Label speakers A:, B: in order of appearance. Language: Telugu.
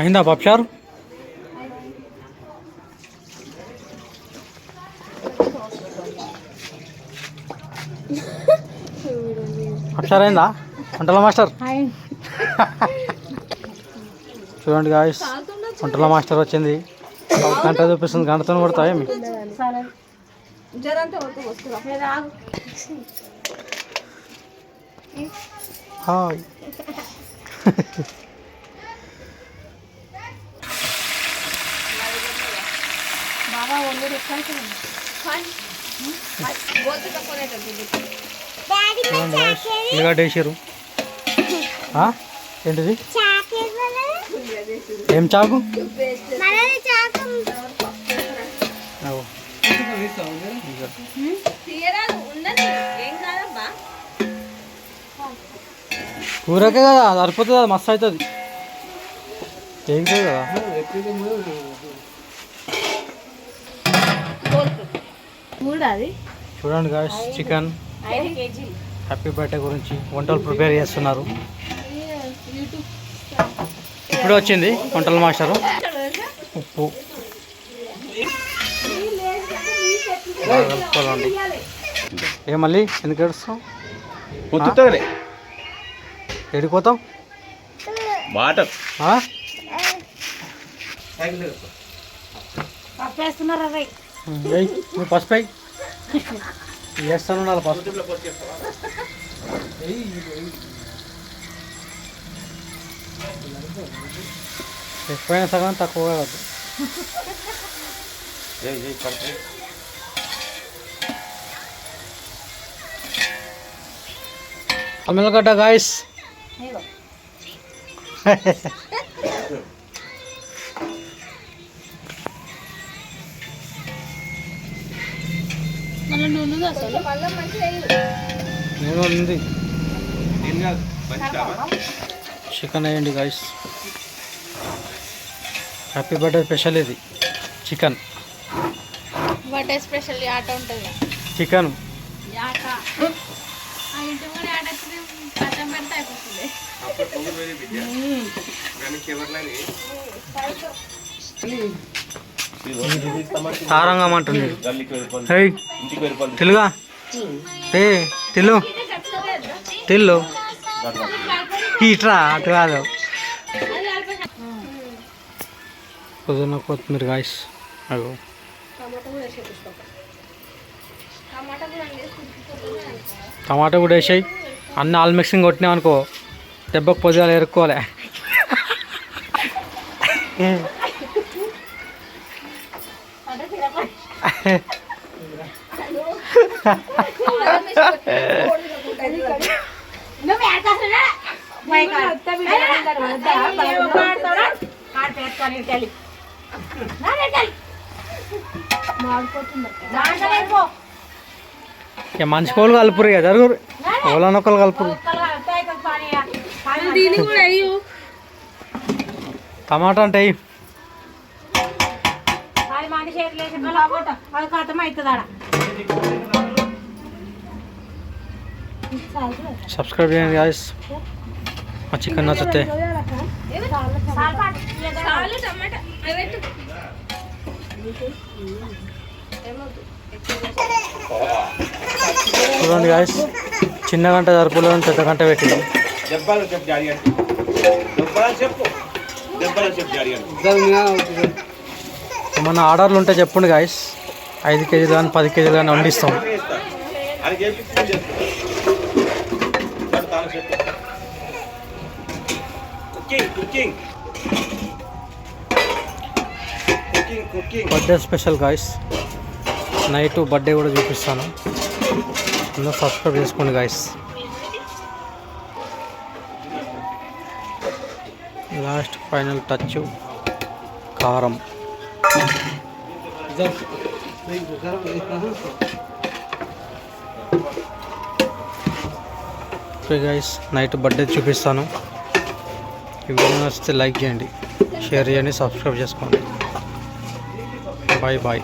A: అయిందా పప్చారు? పప్చారు అయిందా వంటల మాస్టర్? చూడండి గాయస్, వంటల మాస్టర్ వచ్చింది. గంట చూపిస్తుంది, గంటతో కొడతా ఏమి. హాయ్ ఉల్లిగడ్డ వేసారు. ఏంటిది? ఏం చాకు? కూరకే కదా, సరిపోతుంది. అది మస్తు అవుతుంది. ఏం కదా చూడండి గాయస్, చికెన్ హ్యాపీ బర్త్డే గురించి వంటలు ప్రిపేర్ చేస్తున్నారు. ఇప్పుడు వచ్చింది వంటల మాస్టరు. ఉప్పు కలుపుకోవాలండి. ఏ మళ్ళీ ఎందుకు ఏడుస్తాం? ఏడిపోతాం?
B: వాటర్
A: నువ్వు పసుపు వేస్తాను. పసుపు ఎక్కువైనా సగం తక్కువ కాదు. అమ్మలగడ్డ గాయస్, ఉంది. చికెన్ వేయండి గాయస్. హ్యాపీ బర్త్డే స్పెషల్ ఇది చికెన్.
C: బర్త్డే స్పెషల్ ఆట ఉంటుంది.
A: చికెన్ సారంగా అంటుంది. తెలుగా తెలు తెల్లు ఇట్రా అటు కాదు. పుదీనా కొత్తిమీర గాయస్. అగో టమాటా కూడా వేసాయి. అన్నీ ఆల్ మిక్సింగ్ కొట్టినాం అనుకో, దెబ్బకు పొద్దుగా ఎరుక్కోలే. మనిషి కోళ్ళు కలుపురు కదా, జరుగురు ఓలనొక్కలు కలుపురు. టమాటా అంటే సబ్స్క్రైబ్ చేయండి గాయస్. మా చికెన్ నచ్చితే చూడండి గాయస్, చిన్న గంట జరుపులను పెద్ద గంట పెట్టింది. ఏమన్నా ఆర్డర్లు ఉంటే చెప్పండి గాయస్. 5 కేజీలు కానీ 10 కేజీలు కానీ వండిస్తాం. Birthday special guys. Night birthday కూడా చూపిస్తాను. అందరూ సబ్స్క్రైబ్ చేసుకోండి గాయస్. లాస్ట్ ఫైనల్ టచ్ కారం. ఓకే గాయస్, నైట్ బర్త్డే చూపిస్తాను. ఈ వీడియో నచ్చితే లైక్ చేయండి, షేర్ చేయండి, సబ్స్క్రైబ్ చేసుకోండి. Bye bye.